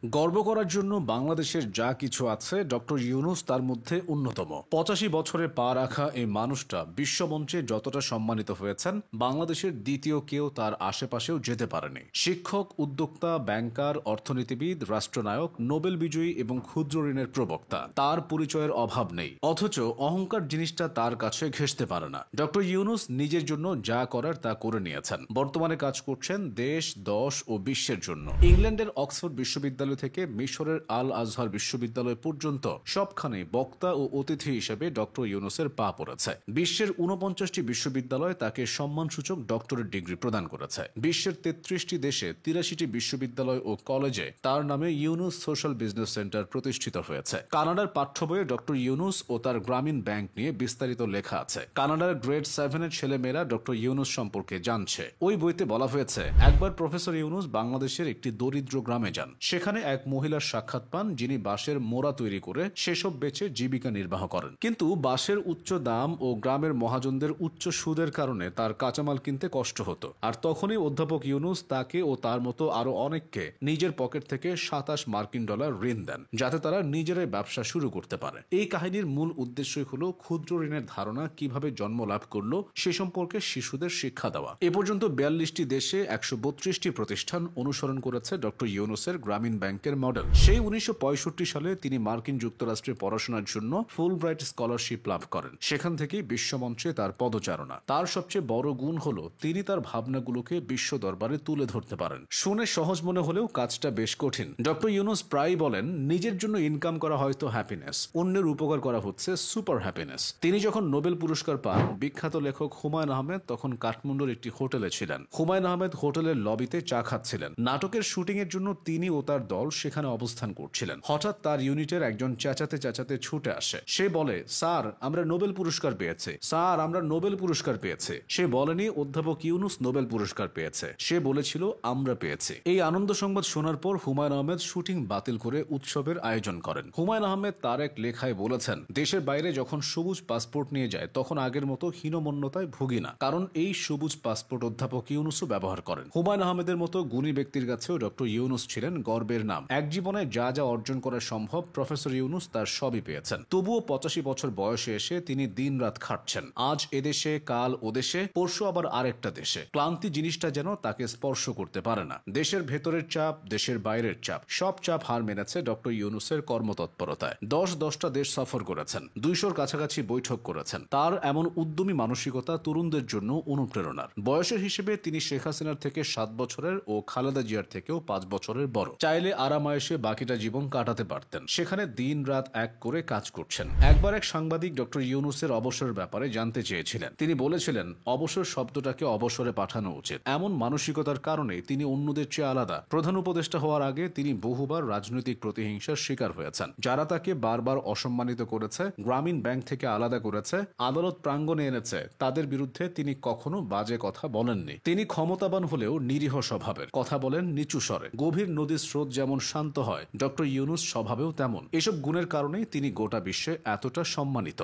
গর্ব করার জন্য বাংলাদেশের যা কিছু আছে ডক্টর ইউনূস তার মধ্যে অন্যতম। ৮৫ বছরে পা রাখা এই মানুষটা বিশ্বমঞ্চে যতটা সম্মানিত হয়েছেন, বাংলাদেশের দ্বিতীয় কেউ তার আশেপাশেও যেতে পারেনি। শিক্ষক, উদ্যোক্তা, ব্যাংকার, অর্থনীতিবিদ, রাষ্ট্রনায়ক, নোবেল বিজয়ী এবং ক্ষুদ্র ঋণের প্রবক্তা, তার পরিচয়ের অভাব নেই। অথচ অহংকার জিনিসটা তার কাছে ঘেঁষতে পারে না। ডক্টর ইউনূস নিজের জন্য যা করার তা করে নিয়েছেন। বর্তমানে কাজ করছেন দেশ, দশ ও বিশ্বের জন্য। ইংল্যান্ডের অক্সফোর্ড বিশ্ববিদ্যালয় থেকে মিশরের আল আজহার বিশ্ববিদ্যালয় পর্যন্ত সবখানে বক্তা ও অতিথি হিসেবে ডক্টর ইউনূসের পা পড়েছে। বিশ্বের ৪৯টি বিশ্ববিদ্যালয় তাকে সম্মানসূচক ডক্টরেট ডিগ্রি প্রদান করেছে। বিশ্বের ৩৩টি দেশে ৮৩টি বিশ্ববিদ্যালয় ও কলেজে তার নামে ইউনূস সোশ্যাল বিজনেস সেন্টার প্রতিষ্ঠিত হয়েছে। কানাডার পাঠ্য বইয়ে ডক্টর ইউনূস ও তার গ্রামীণ ব্যাংক নিয়ে বিস্তারিত লেখা আছে। কানাডার গ্রেড 7-এর ছেলেমেয়েরা ডক্টর ইউনূস সম্পর্কে জানছে। ওই বইতে বলা হয়েছে, একবার প্রফেসর ইউনূস বাংলাদেশের একটি দরিদ্র গ্রামে যান। সেখানে এক মহিলার সাক্ষাৎ পান, যিনি বাঁশের মোড়া তৈরি করে সেসব বেচে জীবিকা নির্বাহ করেন। কিন্তু বাঁশের উচ্চ দাম ও গ্রামের মহাজনদের উচ্চ সুদের কারণে তার কাঁচামাল কিনতে কষ্ট হতো। আর তখনই অধ্যাপক ইউনূস তাকে ও তার মতো আরো অনেককে নিজের পকেট থেকে $২৭ ঋণ দেন, যাতে তারা নিজেরাই ব্যবসা শুরু করতে পারে। এই কাহিনীর মূল উদ্দেশ্যই হলো ক্ষুদ্র ঋণের ধারণা কিভাবে জন্ম লাভ করলো সে সম্পর্কে শিশুদের শিক্ষা দেওয়া। এ পর্যন্ত ৪২টি দেশে ১৩২টি প্রতিষ্ঠান অনুসরণ করেছে ডক্টর ইউনূসের গ্রামীণ ব্যাংকের মডেল। সেই ১৯৬৫ সালে তিনি মার্কিন যুক্তরাষ্ট্রে পড়াশোনার জন্য ফুলব্রাইট স্কলারশিপ লাভ করেন। সেখান থেকেই বিশ্বমঞ্চে তার পদচারণা। তার সবচেয়ে বড় গুণ হলো তিনি তার ভাবনাগুলোকে বিশ্ব দরবারে তুলে ধরতে পারেন। শুনে সহজ মনে হলেও কাজটা বেশ কঠিন। ডক্টর ইউনূস প্রায়ই বলেন, নিজের জন্য ইনকাম করা হয়তো হ্যাপিনেস, অন্যের উপকার করা হচ্ছে সুপার হ্যাপিনেস। তিনি যখন নোবেল পুরস্কার পান, বিখ্যাত লেখক হুমায়ুন আহমেদ তখন কাঠমান্ডুর একটি হোটেলে ছিলেন। হুমায়ুন আহমেদ হোটেলের লবিতে চা খাচ্ছিলেন। নাটকের শুটিং এর জন্য তিনি ও তার দল সেখানে অবস্থান করছিলেন। হঠাৎ তার ইউনিটের একজন চেঁচাতে চেঁচাতে ছুটে আসে। সে বলে, স্যার, আমরা নোবেল পুরস্কার পেয়েছি। স্যার, আমরা নোবেল পুরস্কার পেয়েছি। সে বলেনি অধ্যাপক ইউনূস নোবেল পুরস্কার পেয়েছে, সে বলেছিল আমরা পেয়েছি। এই আনন্দ সংবাদ শোনার পর হুমায়ুন আহমেদ শুটিং বাতিল করে উৎসবের আয়োজন করেন। হুমায়ুন আহমেদ তার এক লেখায় বলেছেন, দেশের বাইরে যখন সবুজ পাসপোর্ট নিয়ে যায় তখন আগের মতো হীনমন্যতায় ভুগি না, কারণ এই সবুজ পাসপোর্ট অধ্যাপক ইউনূসও ব্যবহার করেন। হুমায়ুন আহমেদের মতো গুণী ব্যক্তির কাছেও ডক্টর ইউনূস ছিলেন গর্বের নাম। এক জীবনে যা যা অর্জন করা সম্ভব প্রফেসর ইউনূস তার সবই পেয়েছেন। তবুও ৮৫ বছর বয়সে এসে তিনি দিন রাত খাটছেন। আজ এদেশে, কাল ওদেশে, পরশু আবার আরেকটা দেশে। ক্লান্তি জিনিসটা যেন তাকে স্পর্শ করতে পারে না। দেশের ভেতরের চাপ, দেশের বাইরের চাপ, সব চাপ হার মেনেছে ডক্টর ইউনূসের কর্মতৎপরতায়। ১০টা দেশ সফর করেছেন, ২০০-র কাছাকাছি বৈঠক করেছেন। তার এমন উদ্যমী মানসিকতা তরুণদের জন্য অনুপ্রেরণার। বয়সের হিসেবে তিনি শেখ হাসিনার থেকে ৭ বছরের ও খালেদা জিয়ার থেকেও ৫ বছরের বড়। চাইলে আরামায়েশে বাকিটা জীবন কাটাতে পারতেন। সেখানে দিন রাত এক করে কাজ করছেন। একবার এক সাংবাদিক ডক্টর ইউনূসের অবসরের ব্যাপারে জানতে চেয়েছিলেন। তিনি বলেছিলেন, অবসর শব্দটাকে অবসরে পাঠানো উচিত। এমন মানসিকতার কারণে তিনি অন্যদের চেয়ে আলাদা। প্রধান উপদেষ্টা হওয়ার আগে তিনি বহুবার রাজনৈতিক প্রতিহিংসার শিকার হয়েছেন। যারা তাকে বারবার অসম্মানিত করেছে, গ্রামীণ ব্যাংক থেকে আলাদা করেছে, আদালত প্রাঙ্গণে এনেছে, তাদের বিরুদ্ধে তিনি কখনো বাজে কথা বলেননি। তিনি ক্ষমতাবান হলেও নিরীহ স্বভাবের, কথা বলেন নিচু স্বরে। গভীর নদীর স্রোত যেমন শান্ত হয়, ডক্টর ইউনূস স্বভাবেও তেমন। এসব গুণের কারণেই তিনি গোটা বিশ্বে এতটা সম্মানিত।